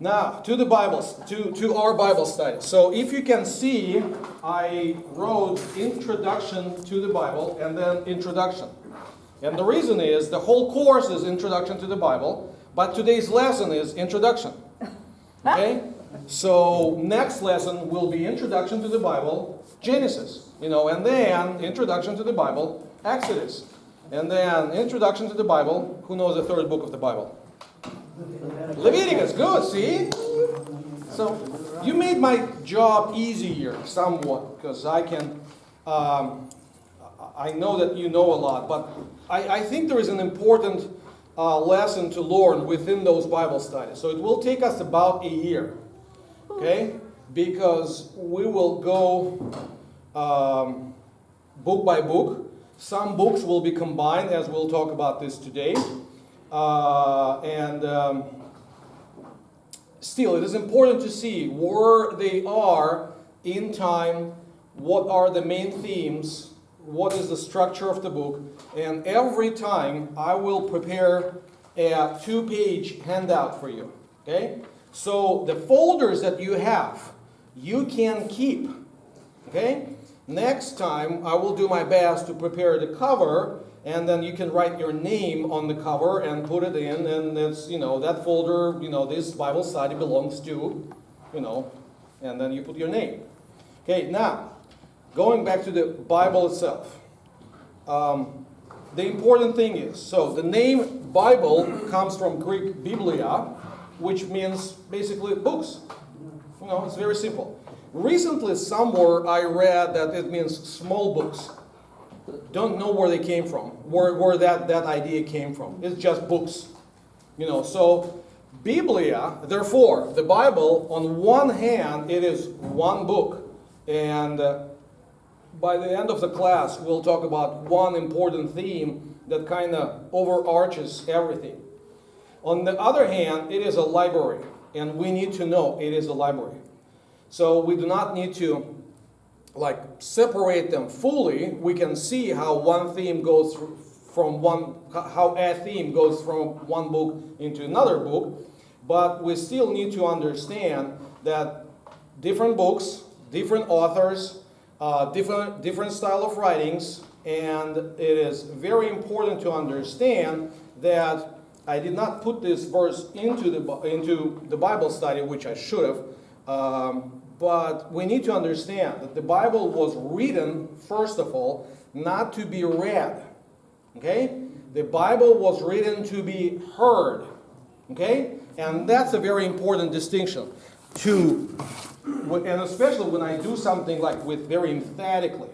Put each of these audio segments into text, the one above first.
Now, to the Bibles, to our Bible study. So if you can see, I wrote Introduction to the Bible and then Introduction. And the reason is the whole course is Introduction to the Bible, but today's lesson is Introduction. Okay? So next lesson will be Introduction to the Bible, Genesis, and then Introduction to the Bible, Exodus. And then Introduction to the Bible, who knows the third book of the Bible? Leviticus, good, see? So you made my job easier somewhat, because I can, I know that you know a lot, but I think there is an important lesson to learn within those Bible studies. So it will take us about a year, okay? Because we will go book by book. Some books will be combined, as we'll talk about this today. Still, it is important to see where they are in time, what are the main themes, what is the structure of the book, and every time I will prepare a 2-page handout for you, okay? So the folders that you have, you can keep, okay? Next time, I will do my best to prepare the cover, and then you can write your name on the cover and put it in, and it's, that folder, this Bible study belongs to, and then you put your name. Okay, now, going back to the Bible itself. The important thing is, so the name Bible comes from Greek biblia, which means basically books. It's very simple. Recently, somewhere I read that it means small books. Don't know where they came from, where that idea came from. It's just books. So Biblia, therefore, the Bible, on one hand, it is one book. And by the end of the class, we'll talk about one important theme that kind of overarches everything. On the other hand, it is a library. And we need to know it is a library. So we do not need to separate them fully. We can see how one theme goes how a theme goes from one book into another book, but we still need to understand that different books, different authors, different style of writings, and it is very important to understand that I did not put this verse into the Bible study, which I should have. But we need to understand that the Bible was written, first of all, not to be read. Okay? The Bible was written to be heard. Okay? And that's a very important distinction. And especially when I do something with very emphatically,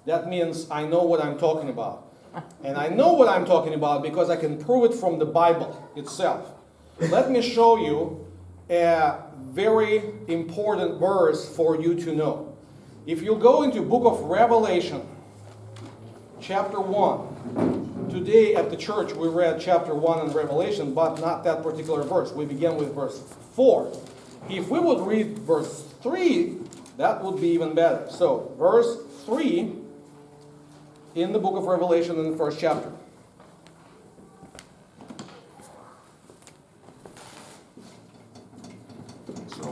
that means I know what I'm talking about. And I know what I'm talking about because I can prove it from the Bible itself. Let me show you a very important verse for you to know. If you go into book of Revelation, chapter 1. Today at the church we read chapter 1 in Revelation, but not that particular verse. We began with verse 4. If we would read verse 3, that would be even better. So, verse 3 in the book of Revelation in the first chapter.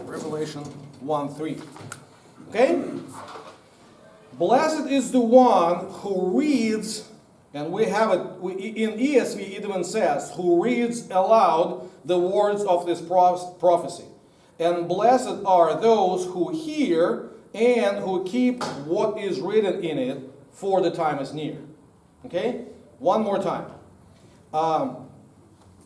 Revelation 1:3. Okay? Blessed is the one who reads, and we have it, in ESV it even says, who reads aloud the words of this prophecy. And blessed are those who hear and who keep what is written in it, for the time is near. Okay? One more time.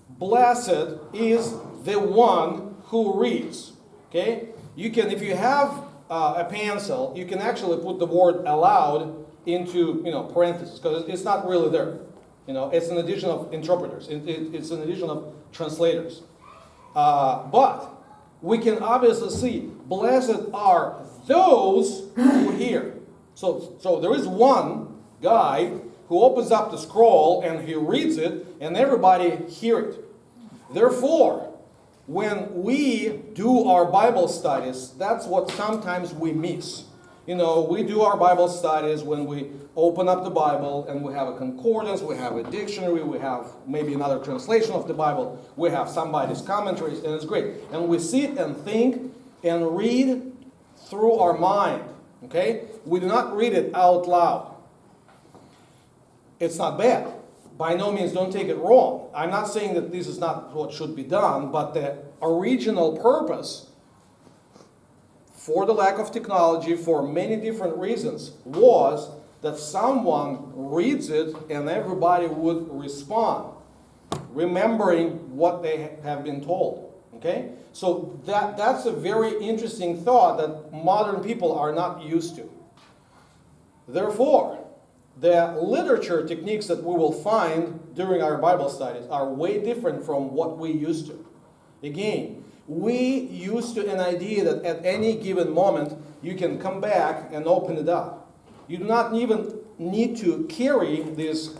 Blessed is the one who reads. Okay, you can, if you have a pencil, you can actually put the word aloud into parentheses, because it's not really there. It's an addition of interpreters. It's an addition of translators. But we can obviously see, blessed are those who hear. So there is one guy who opens up the scroll and he reads it, and everybody hear it. Therefore, when we do our Bible studies, that's what sometimes we miss. You know, we do our Bible studies when we open up the Bible and we have a concordance, we have a dictionary, we have maybe another translation of the Bible, we have somebody's commentaries, and it's great. And we sit and think and read through our mind, okay? We do not read it out loud. It's not bad. By no means, don't take it wrong. I'm not saying that this is not what should be done, but the original purpose, for the lack of technology, for many different reasons, was that someone reads it and everybody would respond, remembering what they have been told. Okay? So that's a very interesting thought that modern people are not used to. Therefore, the literature techniques that we will find during our Bible studies are way different from what we used to. Again, we used to an idea that at any given moment you can come back and open it up. You do not even need to carry this,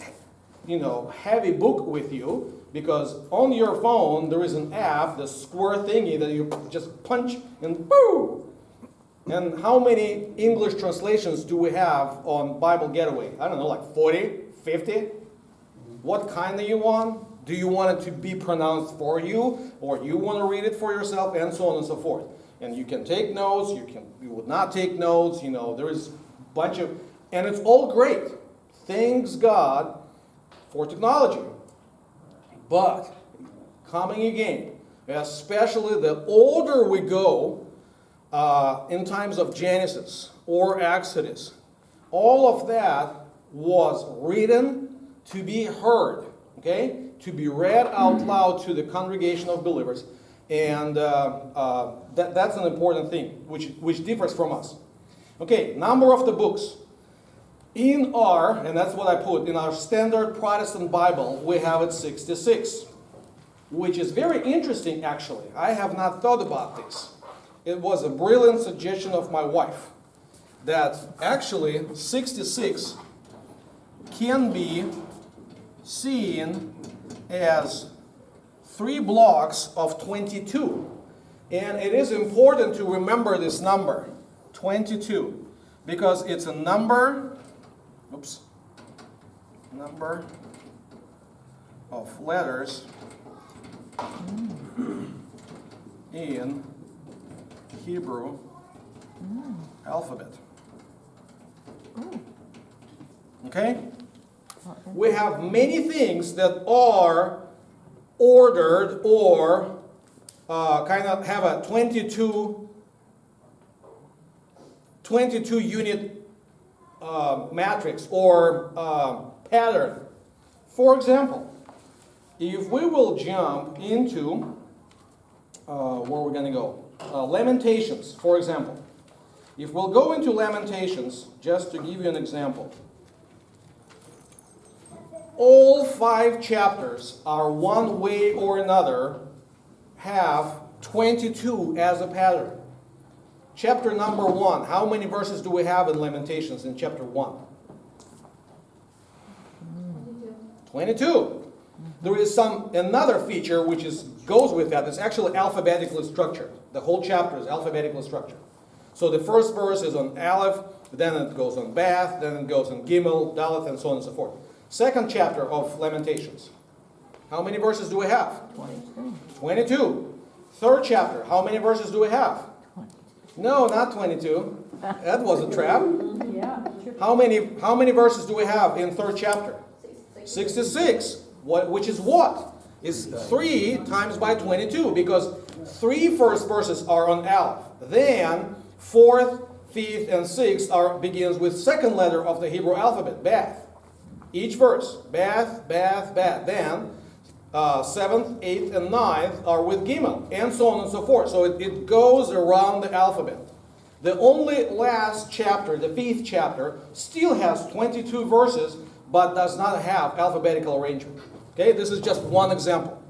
heavy book with you, because on your phone there is an app, the square thingy that you just punch and boom. And how many English translations do we have on Bible Gateway? I don't know, like 40, 50? What kind do you want? Do you want it to be pronounced for you, or you want to read it for yourself, and so on and so forth? And you can take notes, you would not take notes, there is a bunch of, and it's all great. Thanks God for technology. But, coming again, especially the older we go, in times of Genesis or Exodus, all of that was written to be heard, okay? To be read out loud to the congregation of believers. And that's an important thing, which differs from us. Okay, number of the books. In our, and that's what I put, in our standard Protestant Bible, we have it 66, which is very interesting, actually. I have not thought about this. It was a brilliant suggestion of my wife that actually 66 can be seen as 3 blocks of 22. And it is important to remember this number, 22, because it's a number of letters in Hebrew alphabet. Okay? We have many things that are ordered or kind of have a 22 unit matrix or pattern. For example, if we will jump into where we're going to go, Lamentations, for example. If we'll go into Lamentations, just to give you an example, all 5 chapters are one way or another have 22 as a pattern. Chapter number 1, how many verses do we have in Lamentations in chapter 1? 22. There is another feature which goes with that. It's actually alphabetically structured. The whole chapter is alphabetically structured. So the first verse is on Aleph, then it goes on Bath, then it goes on Gimel, Dalet, and so on and so forth. Second chapter of Lamentations. How many verses do we have? 22. Third chapter. How many verses do we have? 20. No, not 22. That was a trap. Yeah. How many verses do we have in third chapter? 66. Which is what? Is 3 times by 22, because 3 first verses are on Aleph. Then 4th, 5th, and 6th begins with second letter of the Hebrew alphabet, Bath. Each verse, Bath, Bath, Bath. Then 7th, 8th, and 9th are with Gimel, and so on and so forth. So it goes around the alphabet. The only last chapter, the 5th chapter, still has 22 verses, but does not have alphabetical arrangement. Okay, this is just one example.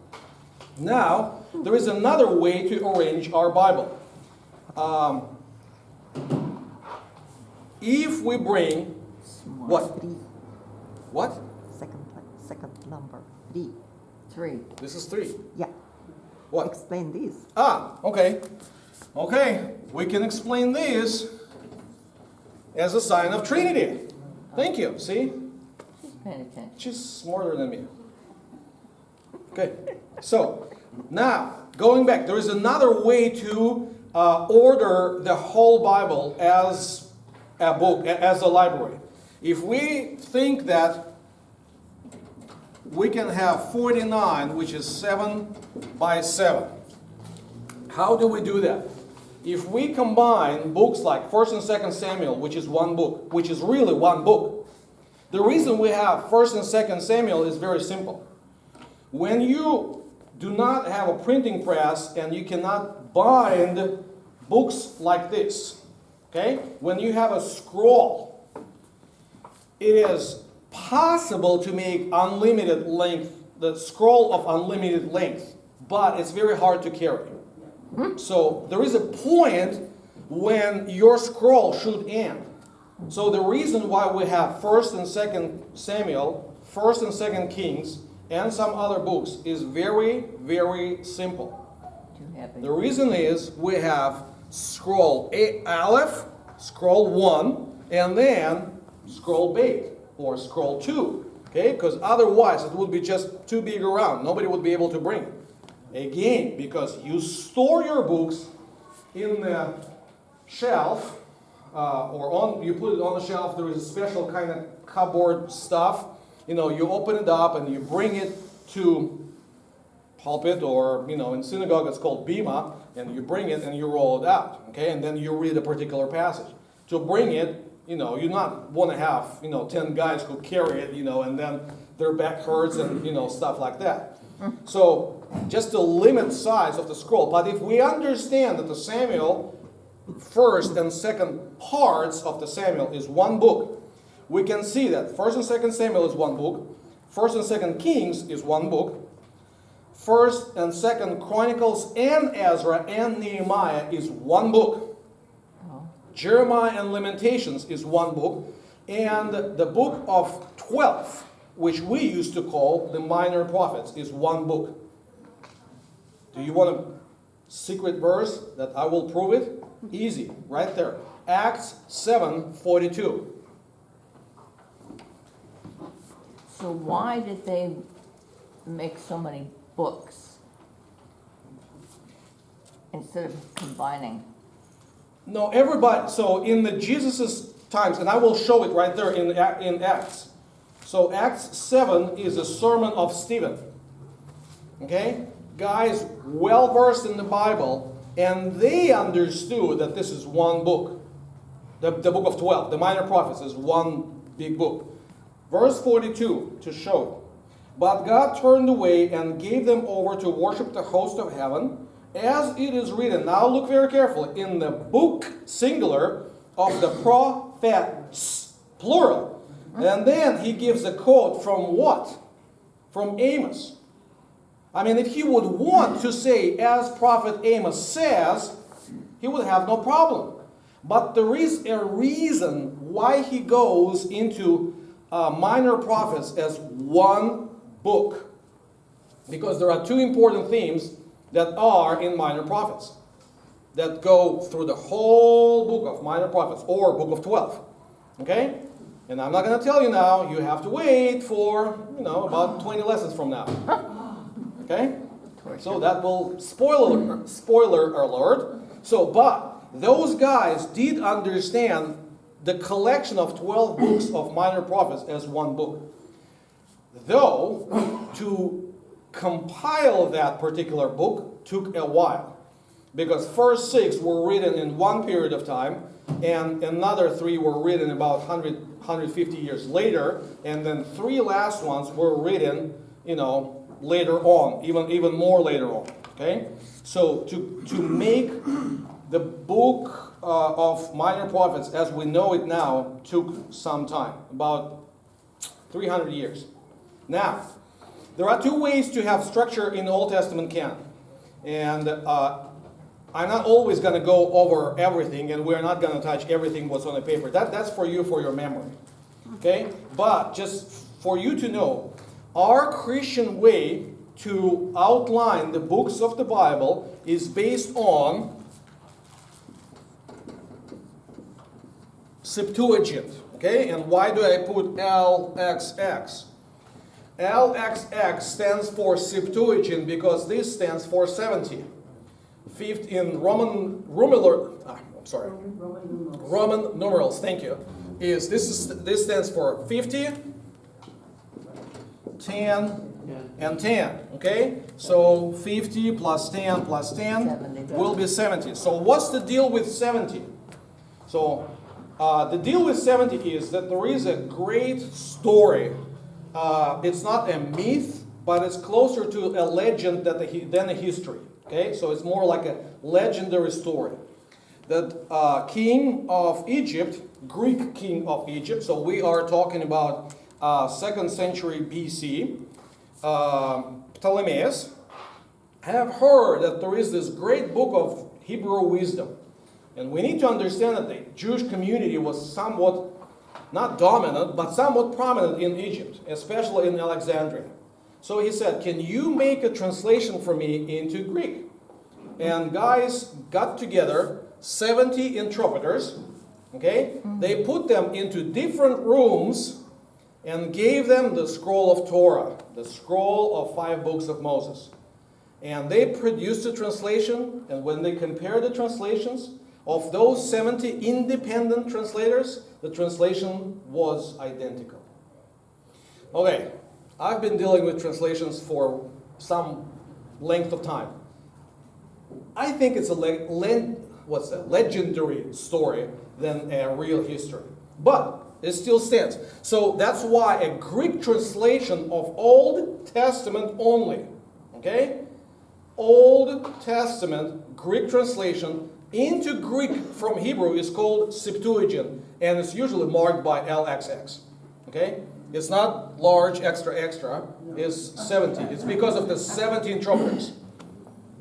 Now, there is another way to arrange our Bible. If we bring what? 3. What? Second number 3. 3. This is 3. Yeah. What? Explain this. Okay. Okay, we can explain this. as a sign of Trinity. Thank you. See? She's paying attention. She's smarter than me. Okay. So, now, going back, there is another way to order the whole Bible as a book, as a library. If we think that we can have 49, which is 7 by 7. How do we do that? If we combine books like 1st and 2nd Samuel, which is one book, which is really one book. The reason we have 1st and 2nd Samuel is very simple. When you do not have a printing press and you cannot bind books like this, okay? When you have a scroll, it is possible to make unlimited length, the scroll of unlimited length, but it's very hard to carry. So there is a point when your scroll should end. So the reason why we have 1st and 2nd Samuel, 1st and 2nd Kings, and some other books is very, very simple. The reason is we have scroll Aleph, scroll 1, and then scroll Beit, or scroll 2. Okay, because otherwise it would be just too big around. Nobody would be able to bring it. Again, because you store your books in the shelf, you put it on the shelf. There is a special kind of cupboard stuff. You know, you open it up and you bring it to pulpit, or in synagogue it's called bima, and you bring it and you roll it out. Okay, and then you read a particular passage. To bring it, you not want to have 10 guys who carry it, and then their back hurts and stuff like that. So just to limit size of the scroll. But if we understand that the Samuel, 1st and 2nd parts of the Samuel is one book, we can see that 1st and 2nd Samuel is one book, 1st and 2nd Kings is one book, 1st and 2nd Chronicles and Ezra and Nehemiah is one book, Jeremiah and Lamentations is one book, and the book of 12, which we used to call the Minor Prophets, is one book. Do you want a secret verse that I will prove it? Easy, right there. Acts 7:42. So why did they make so many books instead of combining? No, everybody, so in the Jesus' times, and I will show it right there in Acts. So Acts 7 is a sermon of Stephen. Okay? Guys well versed in the Bible, and they understood that this is one book. The book of 12, the Minor Prophets, is one big book. Verse 42 to show. But God turned away and gave them over to worship the host of heaven, as it is written. Now look very carefully. In the book, singular, of the prophets, plural. And then he gives a quote from what? From Amos. I mean, if he would want to say, as Prophet Amos says, he would have no problem. But there is a reason why he goes into Minor Prophets as one book. Because there are two important themes that are in Minor Prophets that go through the whole book of Minor Prophets, or book of 12. Okay? And I'm not going to tell you now. You have to wait for, about 20 lessons from now. Okay? So that will, spoiler alert. So, but those guys did understand the collection of 12 books of Minor Prophets as one book. Though, to compile that particular book took a while. Because first 6 were written in one period of time, and another 3 were written about 150 years later, and then 3 last ones were written, later on, even more later on. Okay, so to make the book of Minor Prophets as we know it now took some time, about 300 years. Now, there are 2 ways to have structure in the Old Testament canon, and I'm not always going to go over everything, and we're not going to touch everything what's on the paper. That's for you, for your memory. Okay? But just for you to know, our Christian way to outline the books of the Bible is based on Septuagint. Okay, and why do I put LXX? LXX stands for Septuagint because this stands for 70. Fifth in Roman numerals. Thank you. This stands for 50, 10, and 10. Okay, so 50 plus 10 plus 10 will be 70. So what's the deal with 70? So the deal with 70 is that there is a great story. It's not a myth, but it's closer to a legend than a history. Okay, so it's more like a legendary story. That king of Egypt, Greek king of Egypt, so we are talking about 2nd century BC, Ptolemaeus, have heard that there is this great book of Hebrew wisdom. And we need to understand that the Jewish community was somewhat, not dominant, but somewhat prominent in Egypt, especially in Alexandria. So he said, can you make a translation for me into Greek? And guys got together 70 interpreters, okay? They put them into different rooms and gave them the scroll of Torah, the scroll of 5 books of Moses. And they produced a translation, and when they compared the translations of those 70 independent translators, the translation was identical. Okay, I've been dealing with translations for some length of time. I think it's a legendary story than a real history. But it still stands. So that's why a Greek translation of Old Testament only, okay? Old Testament Greek translation into Greek from Hebrew is called Septuagint, and it's usually marked by LXX, okay? It's not large, extra, extra, it's 70. It's because of the 70 interpreters,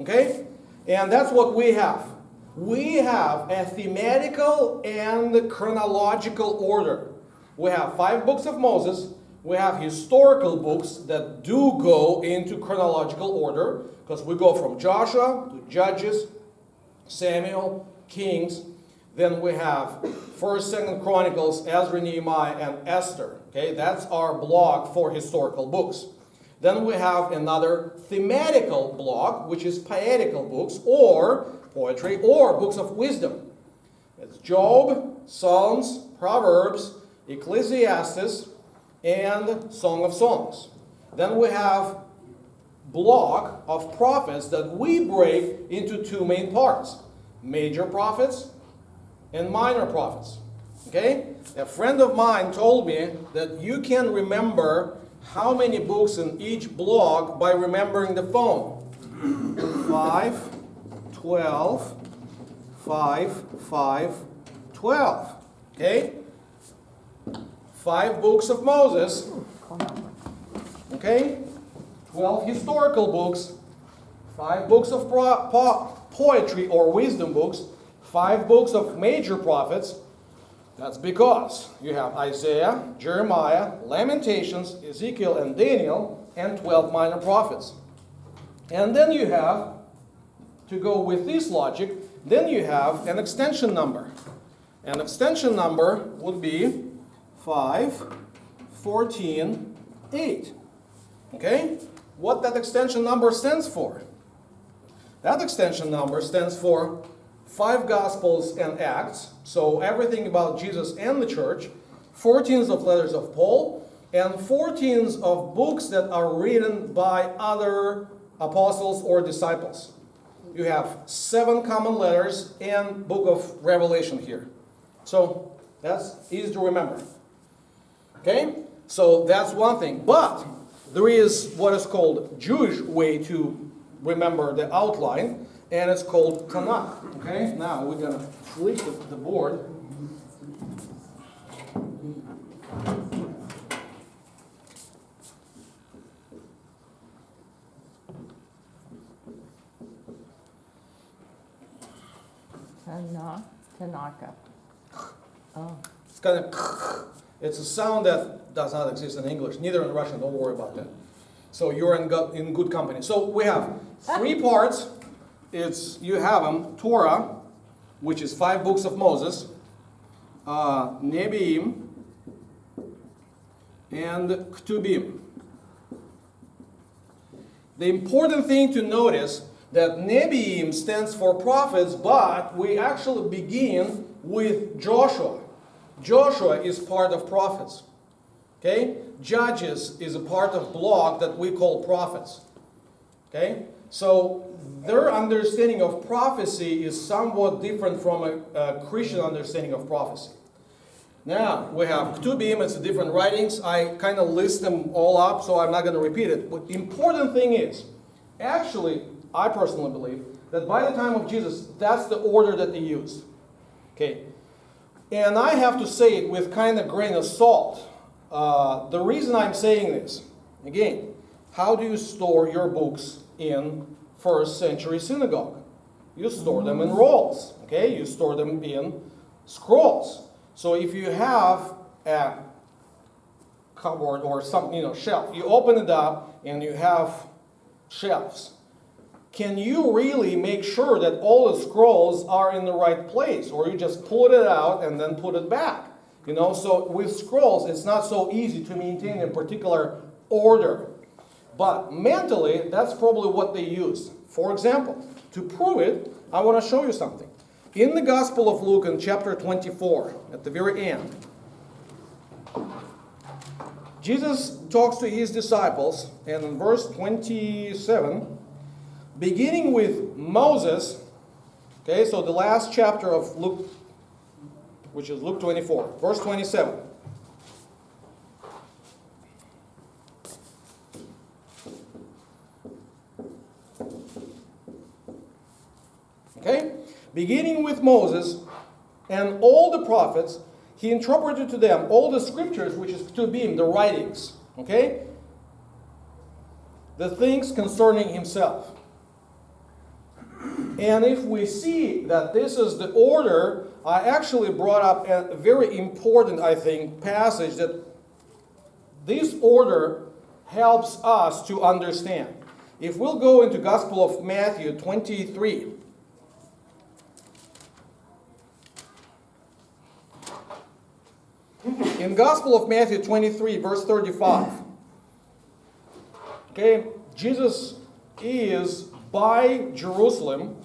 okay? And that's what we have. We have a thematical and chronological order. We have 5 books of Moses. We have historical books that do go into chronological order, because we go from Joshua to Judges, Samuel, Kings. Then we have 1st, 2nd Chronicles, Ezra, Nehemiah, and Esther. Okay, that's our block for historical books. Then we have another thematical block, which is poetical books, or poetry, or books of wisdom. It's Job, Psalms, Proverbs, Ecclesiastes, and Song of Songs. Then we have block of prophets that we break into 2 main parts: major prophets and minor prophets. Okay? A friend of mine told me that you can remember how many books in each block by remembering the phone. 5, 12, 5, 5, 12. Okay? 5 books of Moses. Okay? 12 historical books. 5 books of poetry or wisdom books. 5 books of major prophets. That's because you have Isaiah, Jeremiah, Lamentations, Ezekiel, and Daniel, and 12 minor prophets. And then you have, to go with this logic, then you have an extension number. An extension number would be 5, 14, 8. Okay? What that extension number stands for? That extension number stands for 5 Gospels and Acts, so everything about Jesus and the church, 14 of letters of Paul, and 14 of books that are written by other apostles or disciples. You have 7 common letters and book of Revelation here. So that's easy to remember. Okay? So that's one thing. But there is what is called Jewish way to remember the outline, and it's called Tanakh. Okay? Now we're going to flip the board. Tanaka. Oh. It's kind of, it's a sound that does not exist in English, neither in Russian. Don't worry about that. So you're in good company. So we have 3 parts. You have them: Torah, which is 5 books of Moses, Nebiim, and Ktubim. The important thing to notice that Nebiim stands for prophets, but we actually begin with Joshua. Joshua is part of prophets. Okay? Judges is a part of block that we call prophets. Okay? So their understanding of prophecy is somewhat different from a Christian understanding of prophecy. Now, we have Ktubim, it's different writings. I kind of list them all up, so I'm not going to repeat it. But the important thing is, actually, I personally believe that by the time of Jesus, that's the order that they used. Okay? And I have to say it with kind of grain of salt. The reason I'm saying this, again, how do you store your books in first century synagogue? You store them in rolls. Okay? You store them in scrolls. So if you have a cupboard or some shelf, you open it up and you have shelves. Can you really make sure that all the scrolls are in the right place, or you just pull it out and then put it back? So with scrolls, it's not so easy to maintain a particular order. But mentally, that's probably what they used. For example, to prove it, I want to show you something. In the Gospel of Luke, in chapter 24, at the very end, Jesus talks to his disciples, and in verse 27, beginning with Moses, okay, so the last chapter of Luke, which is Luke 24, verse 27. Okay? Beginning with Moses and all the prophets, he interpreted to them all the scriptures, which is to be the writings, okay? The things concerning himself. And if we see that this is the order, I actually brought up a very important, I think, passage that this order helps us to understand. If we'll go into Gospel of Matthew 23, in Gospel of Matthew 23, verse 35, okay, Jesus is by Jerusalem,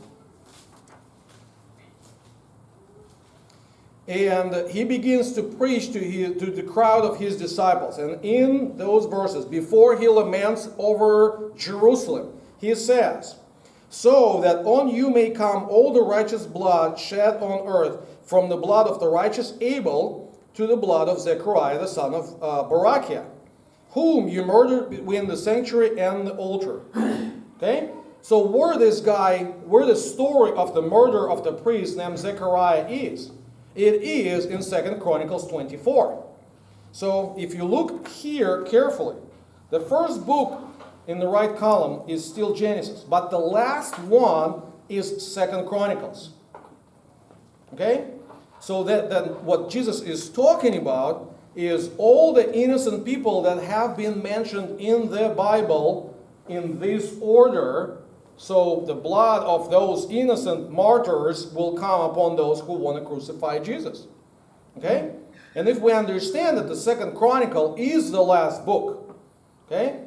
and he begins to preach to the crowd of his disciples. And in those verses, before he laments over Jerusalem, he says, "So that on you may come all the righteous blood shed on earth, from the blood of the righteous Abel to the blood of Zechariah, the son of Barachiah, whom you murdered between the sanctuary and the altar." Okay? So where the story of the murder of the priest named Zechariah is, it is in 2 Chronicles 24. So if you look here carefully, the first book in the right column is still Genesis, but the last one is 2 Chronicles. Okay? So that what Jesus is talking about is all the innocent people that have been mentioned in the Bible in this order. So the blood of those innocent martyrs will come upon those who want to crucify Jesus. Okay? And if we understand that the 2 Chronicle is the last book, okay,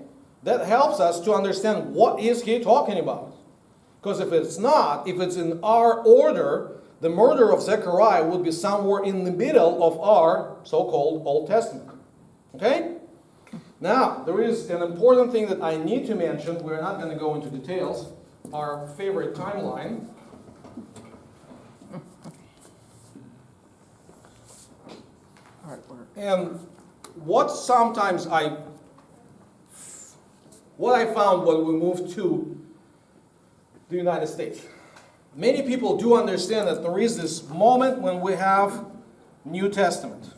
that helps us to understand what is he talking about. Because if it's not, if it's in our order, the murder of Zechariah would be somewhere in the middle of our so-called Old Testament. Okay? Now, there is an important thing that I need to mention. We're not going to go into details. Our favorite timeline. And what I found when we moved to the United States. Many people do understand that there is this moment when we have New Testament.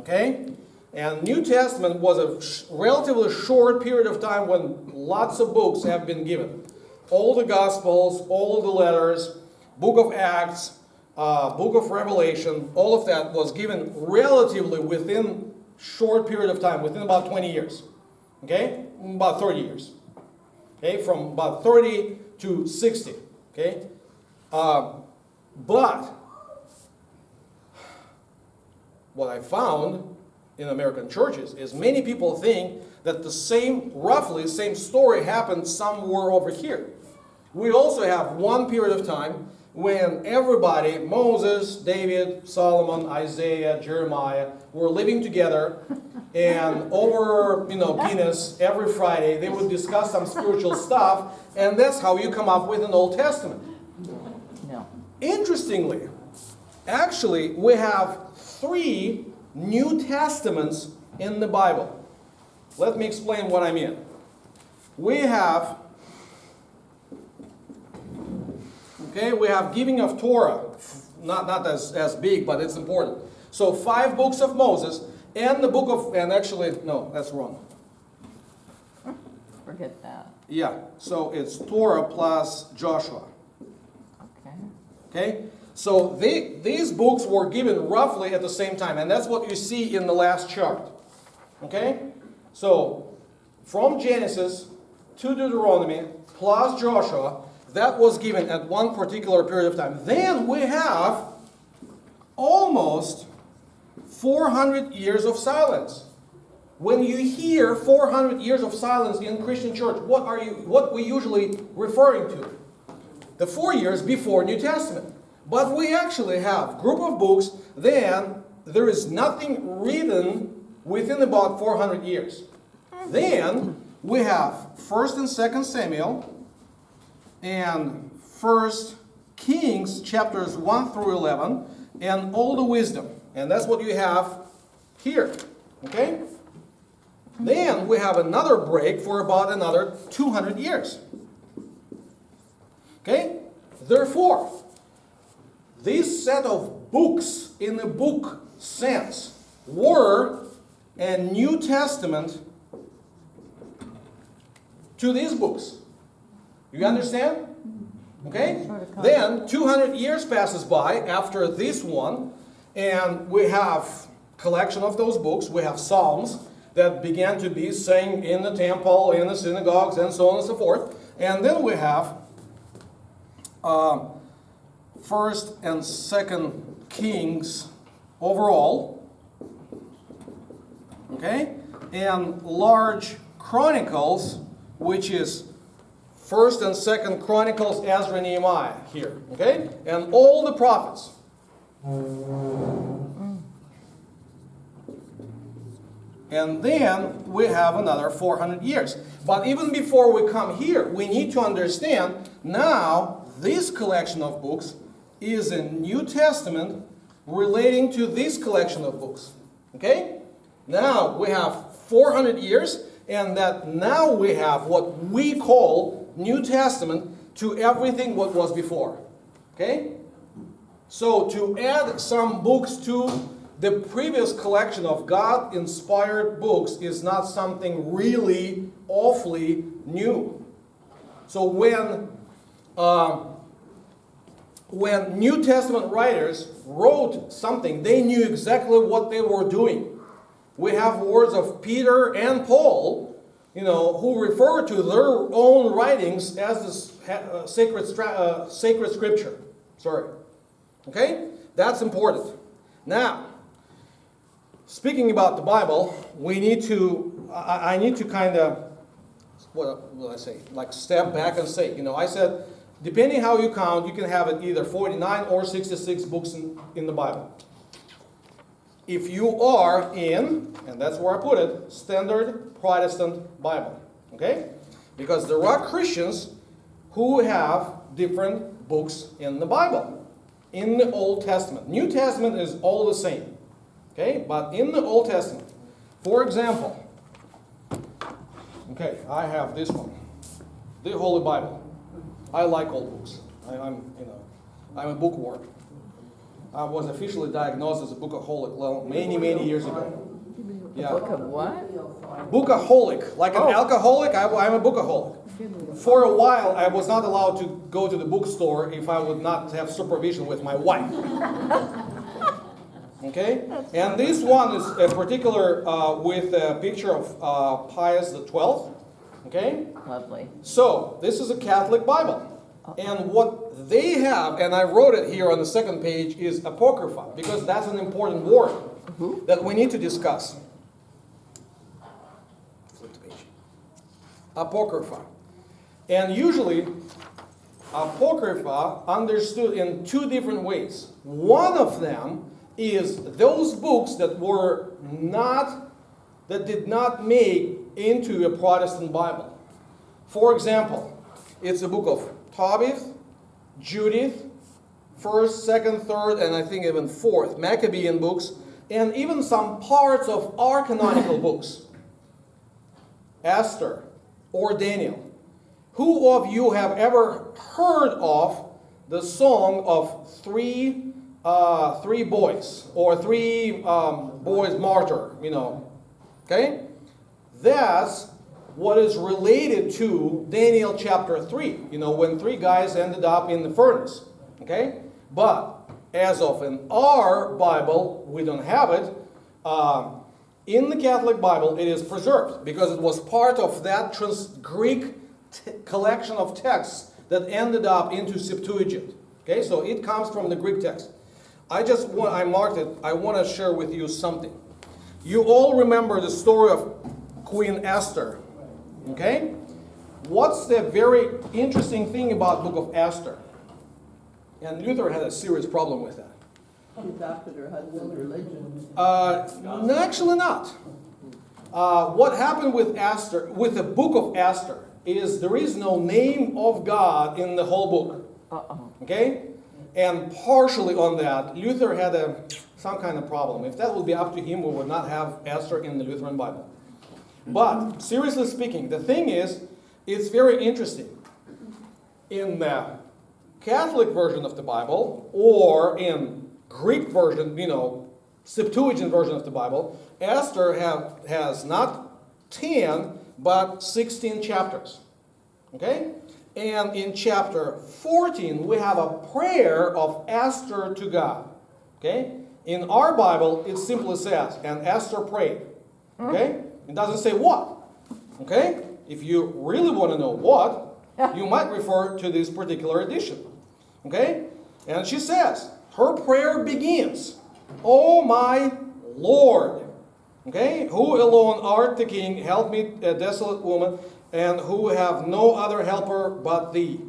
Okay? And New Testament was a relatively short period of time when lots of books have been given. All the Gospels, all the letters, Book of Acts, Book of Revelation, all of that was given relatively within short period of time, within about 20 years. Okay? About 30 years. Okay? From about 30 to 60. Okay? But what I found in American churches is many people think that the same, roughly same story happened somewhere over here. We also have one period of time when everybody, Moses, David, Solomon, Isaiah, Jeremiah, were living together, and over, Guinness, every Friday, they would discuss some spiritual stuff, and that's how you come up with an Old Testament. No. Interestingly, actually, we have 3 New Testaments in the Bible. Let me explain what I mean. We have giving of Torah, not as big, but it's important. So 5 books of Moses, and the book of, and actually, no, that's wrong. Forget that. Yeah, so it's Torah plus Joshua. Okay. Okay? So these books were given roughly at the same time, and that's what you see in the last chart. Okay? So, from Genesis to Deuteronomy plus Joshua, that was given at one particular period of time. Then we have almost 400 years of silence. When you hear 400 years of silence in Christian church, what we usually referring to? The 4 years before New Testament. But we actually have group of books, then there is nothing written within about 400 years. Then we have 1st and 2nd Samuel, and 1 Kings chapters 1 through 11, and all the wisdom. And that's what you have here. Okay? Then we have another break for about another 200 years. Okay? Therefore, this set of books in the book sense were a New Testament to these books. You understand? Okay? Then 200 years passes by after this one, and we have collection of those books. We have Psalms that began to be sang in the temple, in the synagogues, and so on and so forth. And then we have 1st and 2nd Kings overall. Okay? And large Chronicles, which is 1st and 2nd Chronicles, Ezra, Nehemiah here. Okay? And all the prophets. And then we have another 400 years. But even before we come here, we need to understand now this collection of books is a New Testament relating to this collection of books. Okay? Now we have 400 years, and that now we have what we call New Testament to everything what was before. Okay? So to add some books to the previous collection of God-inspired books is not something really awfully new. So when New Testament writers wrote something, they knew exactly what they were doing. We have words of Peter and Paul, who refer to their own writings as the sacred scripture. Sorry. Okay? That's important. Now, speaking about the Bible, I need to kind of, what will I say, like step back and say, I said, depending how you count, you can have it either 49 or 66 books in the Bible. If you are in, and that's where I put it, Standard Protestant Bible. Okay? Because there are Christians who have different books in the Bible, in the Old Testament. New Testament is all the same. Okay? But in the Old Testament, for example, okay, I have this one, the Holy Bible. I like old books. I'm a bookworm. I was officially diagnosed as a bookaholic many years ago. Yeah. Book of what? Bookaholic, like an alcoholic. I'm a bookaholic. For a while, I was not allowed to go to the bookstore if I would not have supervision with my wife. Okay, and this one is a particular with a picture of Pius XII. Okay. Lovely. So this is a Catholic Bible. And what they have, and I wrote it here on the second page, is Apocrypha, because that's an important word that we need to discuss. Flip the page. Apocrypha. And usually, Apocrypha understood in two different ways. One of them is those books that did not make into a Protestant Bible. For example, it's a book of Tobit, Judith, 1st, 2nd, 3rd, and I think even 4th, Maccabean books, and even some parts of our canonical books. Esther or Daniel. Who of you have ever heard of the song of three boys, or three boys martyr, okay? That's what is related to Daniel chapter 3, when 3 guys ended up in the furnace, okay? But as of in our Bible, we don't have it. In the Catholic Bible, it is preserved because it was part of that Greek collection of texts that ended up into Septuagint. Okay, so it comes from the Greek text. I marked it. I want to share with you something. You all remember the story of Queen Esther. Okay? What's the very interesting thing about the book of Esther? And Luther had a serious problem with that. She adopted her husband's religion. Actually not. What happened with Esther, with the book of Esther, is there is no name of God in the whole book. Okay? And partially on that, Luther had some kind of problem. If that would be up to him, we would not have Esther in the Lutheran Bible. But, seriously speaking, the thing is, it's very interesting. In the Catholic version of the Bible, or in Greek version, Septuagint version of the Bible, Esther has not 10, but 16 chapters. Okay? And in chapter 14, we have a prayer of Esther to God. Okay? In our Bible, it simply says, and Esther prayed. Okay? It doesn't say what. Okay? If you really want to know what, you might refer to this particular edition. Okay? And she says, her prayer begins, "O my Lord, okay, who alone art the king, help me, a desolate woman, and who have no other helper but thee.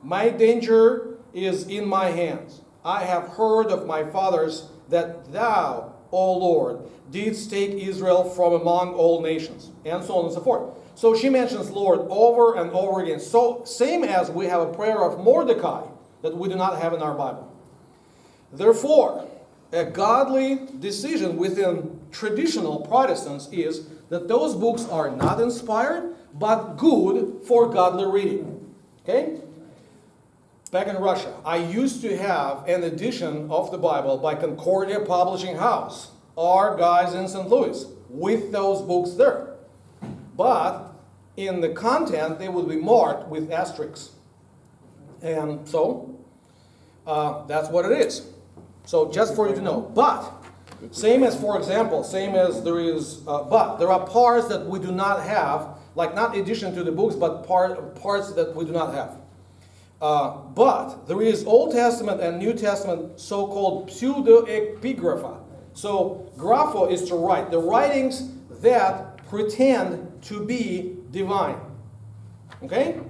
My danger is in my hands. I have heard of my fathers that thou, O Lord, didst take Israel from among all nations," and so on and so forth. So she mentions Lord over and over again. So same as we have a prayer of Mordecai that we do not have in our Bible. Therefore, a godly decision within traditional Protestants is that those books are not inspired, but good for godly reading. Okay? Back in Russia, I used to have an edition of the Bible by Concordia Publishing House, our guys in St. Louis, with those books there. But in the content, they would be marked with asterisks. And so, that's what it is. So just for you to know. But, same as, for example, but there are parts that we do not have, like not addition to the books, but parts that we do not have. But there is Old Testament and New Testament so-called pseudo-epigrapha. So, grapho is to write. The writings that pretend to be divine. Okay?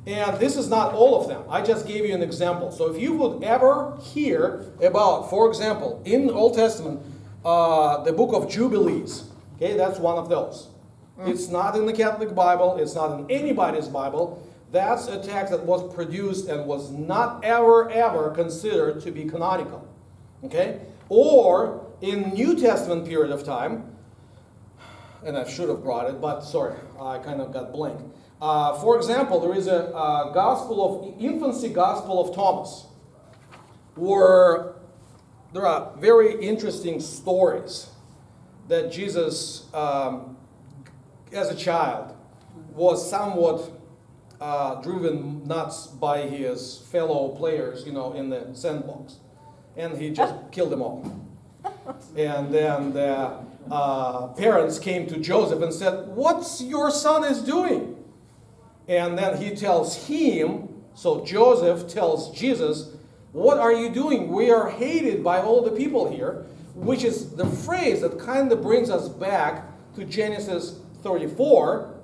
And this is not all of them. I just gave you an example. So if you would ever hear about, for example, in the Old Testament, the book of Jubilees. Okay, that's one of those. It's not in the Catholic Bible. It's not in anybody's Bible. That's a text that was produced and was not ever considered to be canonical. Okay? Or in New Testament period of time, and I should have brought it, but sorry, I kind of got blank. For example, there is a infancy gospel of Thomas, where there are very interesting stories that Jesus, as a child, was somewhat driven nuts by his fellow players, in the sandbox. And he just killed them all. And then the parents came to Joseph and said, "What's your son is doing?" And then he tells him So Joseph tells Jesus, what are you doing? We are hated by all the people here, which is the phrase that kind of brings us back to Genesis 34,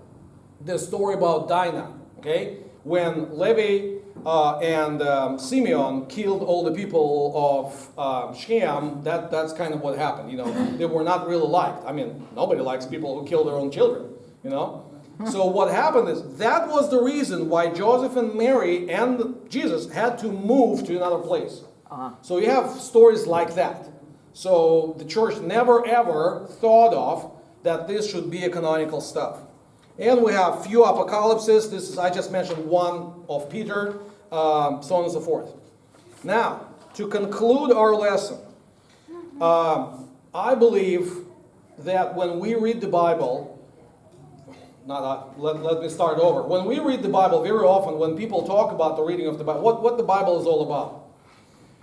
the story about Dinah, okay? When Levi and Simeon killed all the people of Shem, that's kind of what happened, you know. They were not really liked. I mean, nobody likes people who kill their own children, you know. So what happened is, that was the reason why Joseph and Mary and Jesus had to move to another place. So you have stories like that. So the church never ever thought of that this should be a canonical stuff. And we have few apocalypses. This is, I just mentioned one of Peter, so on and so forth. Now, to conclude our lesson, I believe that when we read the Bible, let me start over. When we read the Bible, very often when people talk about the reading of the Bible, what the Bible is all about,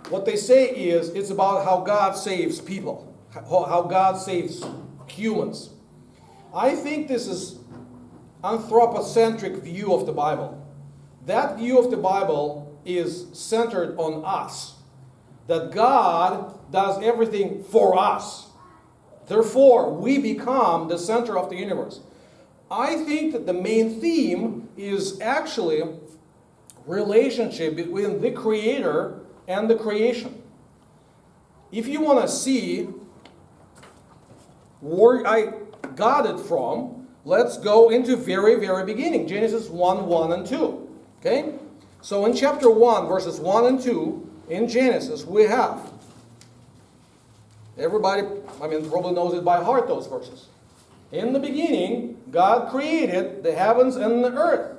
what they say is it's about how God saves people, how God saves humans. I think this is anthropocentric view of the Bible. That view of the Bible is centered on us, that God does everything for us. Therefore, we become the center of the universe. I think that the main theme is actually relationship between the Creator and the creation. If you want to see where I got it from, let's go into very, very beginning. Genesis 1, 1 and 2. Okay? So in chapter 1, verses 1 and 2, in Genesis, we have, everybody, probably knows it by heart, those verses. In the beginning, God created the heavens and the earth.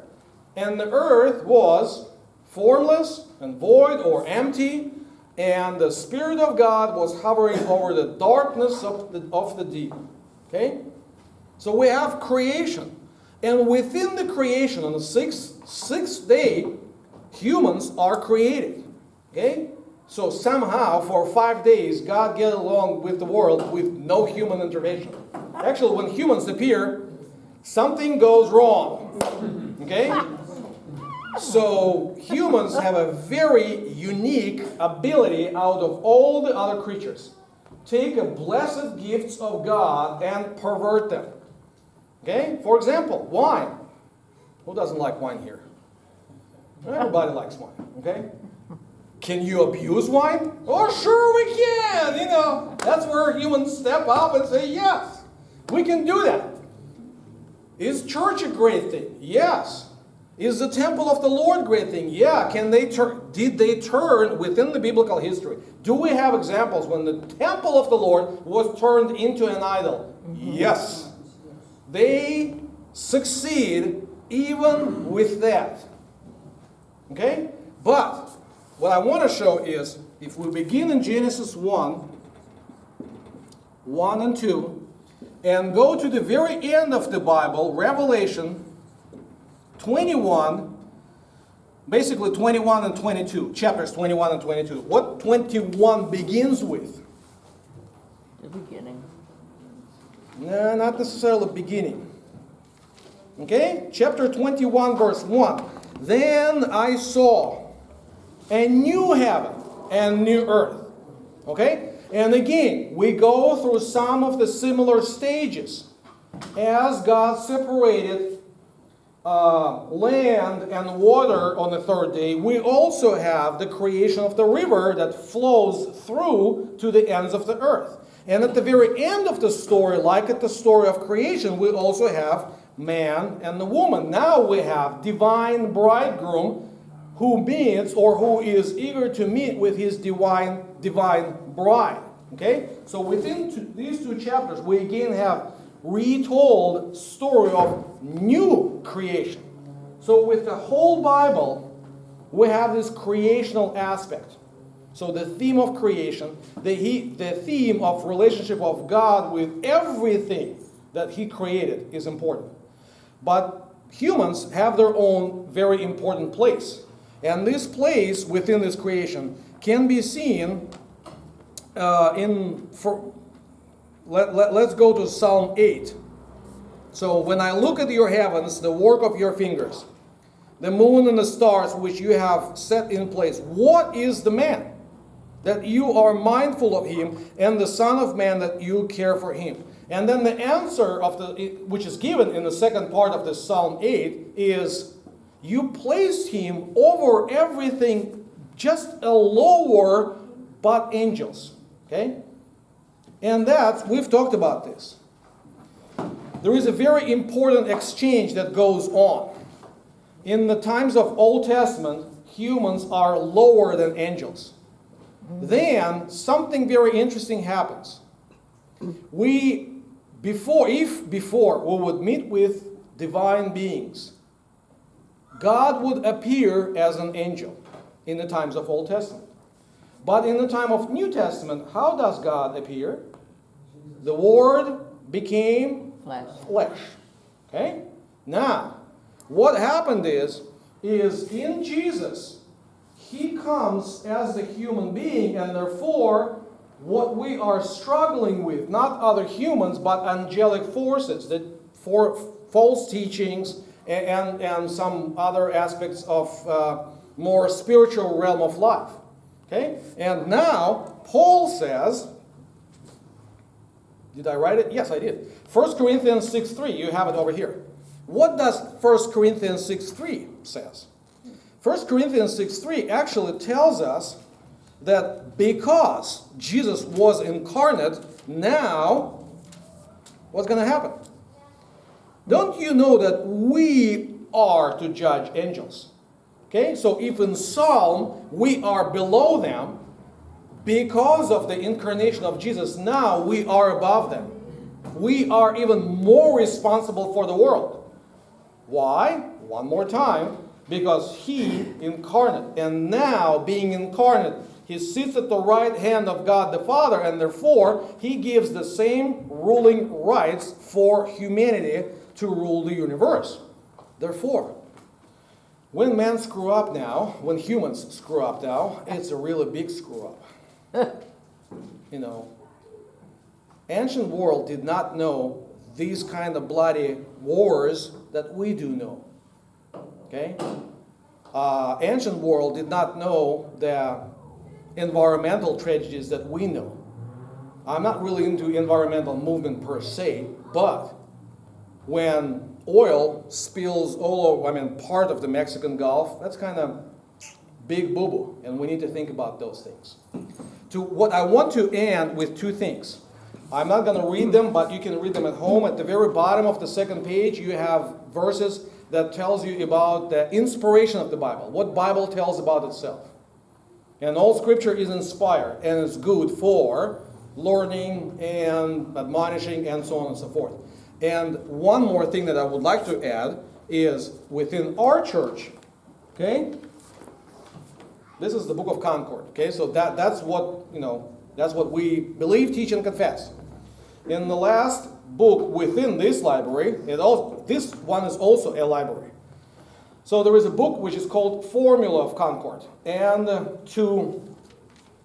And the earth was formless and void or empty, and the Spirit of God was hovering over the darkness of the deep. Okay? So we have creation. And within the creation, on the sixth day, humans are created. Okay? So somehow, for 5 days, God get along with the world with no human intervention. Actually, when humans appear, something goes wrong. Okay? So humans have a very unique ability out of all the other creatures. Take the blessed gifts of God and pervert them. Okay? For example, wine. Who doesn't like wine here? Everybody likes wine. Okay? Can you abuse wine? Oh, sure we can. You know, that's where humans step up and say, yes, we can do that. Is church a great thing? Yes. Is the temple of the Lord a great thing? Yeah. Did they turn within the biblical history? Do we have examples when the temple of the Lord was turned into an idol? Yes. They succeed even with that. Okay? But what I want to show is, if we begin in Genesis 1 and 2, and go to the very end of the Bible, Revelation 21, basically 21 and 22, chapters 21 and 22. What 21 begins with? The beginning. No, not necessarily beginning. Okay? Chapter 21, verse 1. Then I saw a new heaven and new earth. Okay? And again, we go through some of the similar stages. As God separated land and water on the third day, we also have the creation of the river that flows through to the ends of the earth. And at the very end of the story, like at the story of creation, we also have man and the woman. Now we have divine bridegroom who meets or who is eager to meet with his divine bride. Okay? So within these two chapters, we again have retold story of new creation. So with the whole Bible, we have this creational aspect. So the theme of creation, the theme of relationship of God with everything that He created is important. But humans have their own very important place. And this place within this creation can be seen let's go to Psalm 8. So when I look at your heavens, the work of your fingers, the moon and the stars which you have set in place. What is the man that you are mindful of him, and the Son of Man that you care for him? And then the answer which is given in the second part of the Psalm 8 is, you placed him over everything, just a lower but angels. Okay? And we've talked about this. There is a very important exchange that goes on. In the times of Old Testament, humans are lower than angels. Then something very interesting happens. Before we would meet with divine beings, God would appear as an angel in the times of Old Testament. But in the time of New Testament, how does God appear? The Word became flesh. Okay? Now, what happened is in Jesus, he comes as the human being, and therefore what we are struggling with, not other humans, but angelic forces, false teachings, and some other aspects of more spiritual realm of life. Okay? And now, Paul says, did I write it? Yes, I did. 1 Corinthians 6:3, you have it over here. What does 1 Corinthians 6:3 says? 1 Corinthians 6:3 actually tells us that because Jesus was incarnate, now, what's going to happen? Don't you know that we are to judge angels? Okay, so if in Psalm we are below them, because of the incarnation of Jesus, now we are above them. We are even more responsible for the world. Why? One more time. Because he incarnate, and now being incarnate, he sits at the right hand of God the Father, and therefore he gives the same ruling rights for humanity to rule the universe. Therefore, when men screw up now, when humans screw up now, it's a really big screw up. Ancient world did not know these kind of bloody wars that we do know. Okay? Ancient world did not know the environmental tragedies that we know. I'm not really into environmental movement per se, but when oil spills all over, part of the Mexican Gulf, that's kind of big boo-boo, and we need to think about those things. What I want to end with two things. I'm not going to read them, but you can read them at home. At the very bottom of the second page, you have verses that tells you about the inspiration of the Bible, what Bible tells about itself. And all Scripture is inspired and is good for learning and admonishing and so on and so forth. And one more thing that I would like to add is within our church, okay, this is the Book of Concord, okay, so that's what we believe, teach, and confess. In the last book within this library, this one is also a library. So there is a book which is called Formula of Concord. And to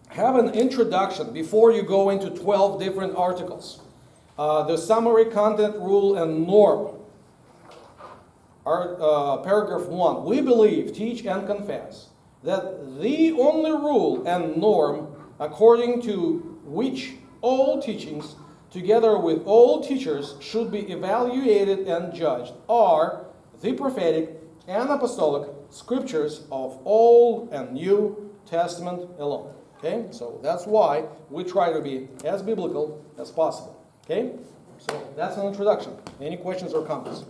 have an introduction before you go into 12 different articles, the summary, content, rule, and norm. Paragraph 1. We believe, teach, and confess that the only rule and norm according to which all teachings, together with all teachers, should be evaluated and judged are the prophetic and apostolic scriptures of Old and New Testament alone. Okay, so that's why we try to be as biblical as possible. Okay, so that's an introduction. Any questions or comments?